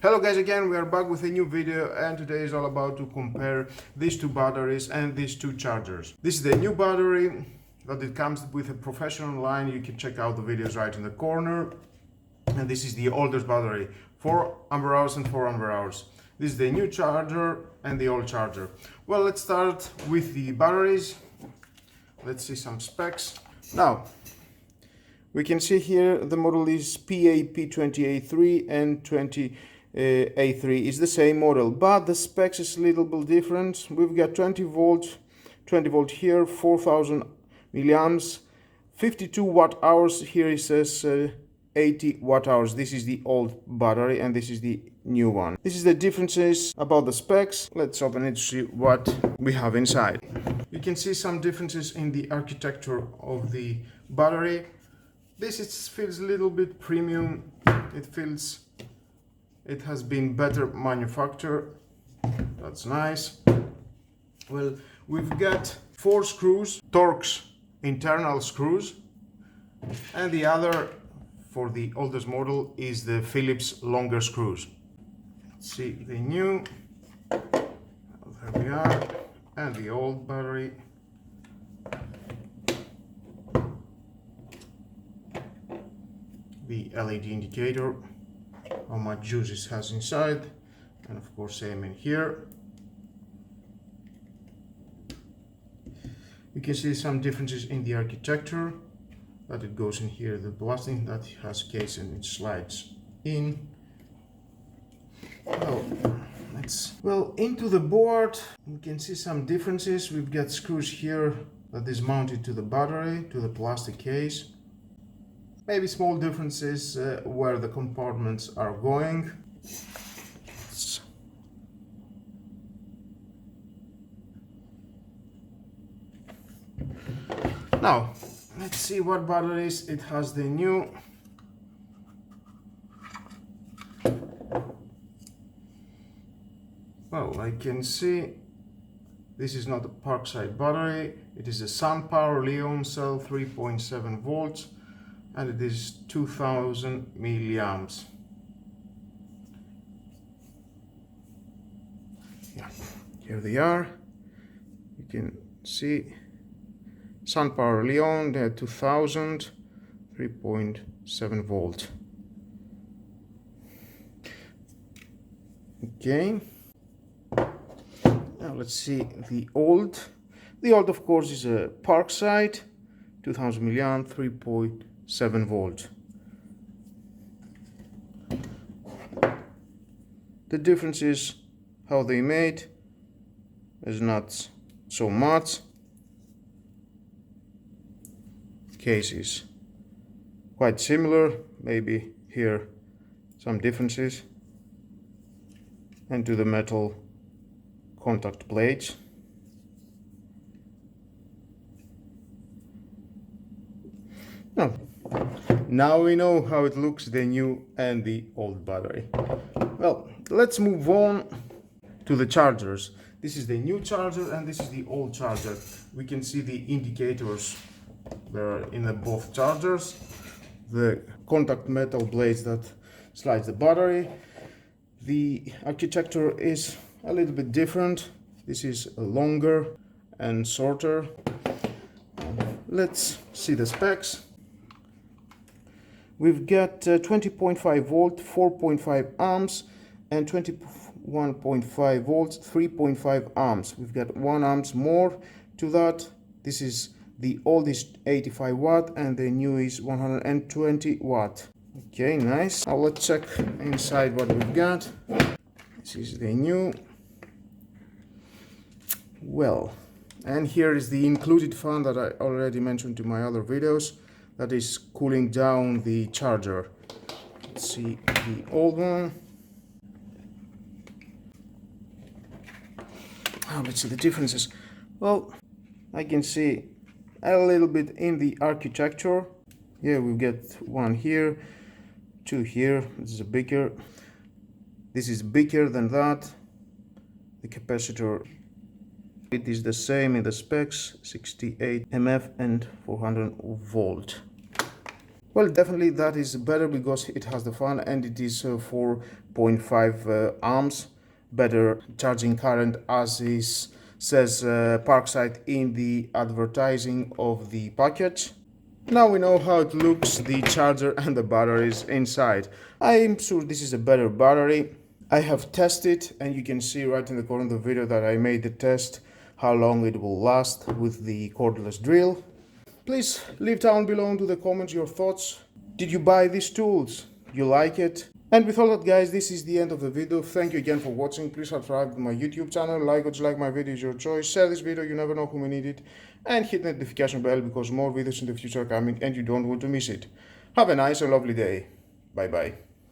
Hello guys, again we are back with a new video, and today is all about to compare these two batteries and these two chargers. This is the new battery that it comes with a professional line. You can check out the videos right in the corner. And this is the oldest battery, 4 ampere hours and 4 ampere hours. This is the new charger and the old charger. Well, let's start with the batteries. Let's see some specs. Now, we can see here the model is PAP 20A3 and 20A3 is the same model, but the specs is a little bit different. We've got 20 volt here, 4000 milliamps, 52 watt hours. Here it says 80 watt hours. This is the old battery and this is the new one. This is the differences about the specs. Let's open it to see what we have inside. You can see some differences in the architecture of the battery. This feels a little bit premium. It has been better manufactured. That's nice. Well, we've got 4 screws, Torx internal screws, and the other for the oldest model is the Phillips longer screws. Let's see the new. There we are, and the old battery. The LED indicator, how much juice it has inside, and of course same in here. You can see some differences in the architecture, that it goes in here, the plastic that has case and it slides in. Well, into the board you can see some differences. We've got screws here that is mounted to the battery, to the plastic case. Maybe small differences where the compartments are going. Now, let's see what batteries it has. The new. Well, I can see this is not a Parkside battery. It is a SunPower Li-ion cell, 3.7 volts. And it is 2000 milliamps. Yeah, here they are. You can see SunPower Li-ion, they're 2000, 3.7 volt. Okay. Now let's see the old. The old, of course, is a Parkside, 2000 milliamp, 3.7 volt. The difference is how they made is not so much. Case is quite similar, maybe here some differences, and to the metal contact plates. Now we know how it looks, the new and the old battery. Well, let's move on to the chargers. This is the new charger and this is the old charger. We can see the indicators there in both chargers. The contact metal blades that slides the battery. The architecture is a little bit different. This is longer and shorter. Let's see the specs. We've got 20.5 volt, 4.5 amps, and 21.5 volts, 3.5 amps. We've got 1 amps more to that. This is the old is 85 watt and the new is 120 watt. Okay, nice. Now let's check inside what we've got. This is the new. Well, and here is the included fan that I already mentioned in my other videos. That is cooling down the charger. Let's see the old one. Let's see the differences. Well, I can see a little bit in the architecture. Yeah, we've got 1 here, 2 here. This is a bigger. This is bigger than that. The capacitor, it is the same in the specs, 68 mF and 400 volt. Well, definitely that is better because it has the fan and it is for 0.5 amps, better charging current as is says Parkside in the advertising of the package. Now we know how it looks, the charger and the batteries inside. I'm sure this is a better battery. I have tested, and you can see right in the corner of the video that I made the test how long it will last with the cordless drill. Please leave down below into the comments your thoughts. Did you buy these tools? You like it? And with all that, guys, this is the end of the video. Thank you again for watching. Please subscribe to my YouTube channel, like or dislike my video is your choice, share this video, you never know who may need it, and hit the notification bell because more videos in the future are coming and you don't want to miss it. Have a nice and lovely day. Bye bye.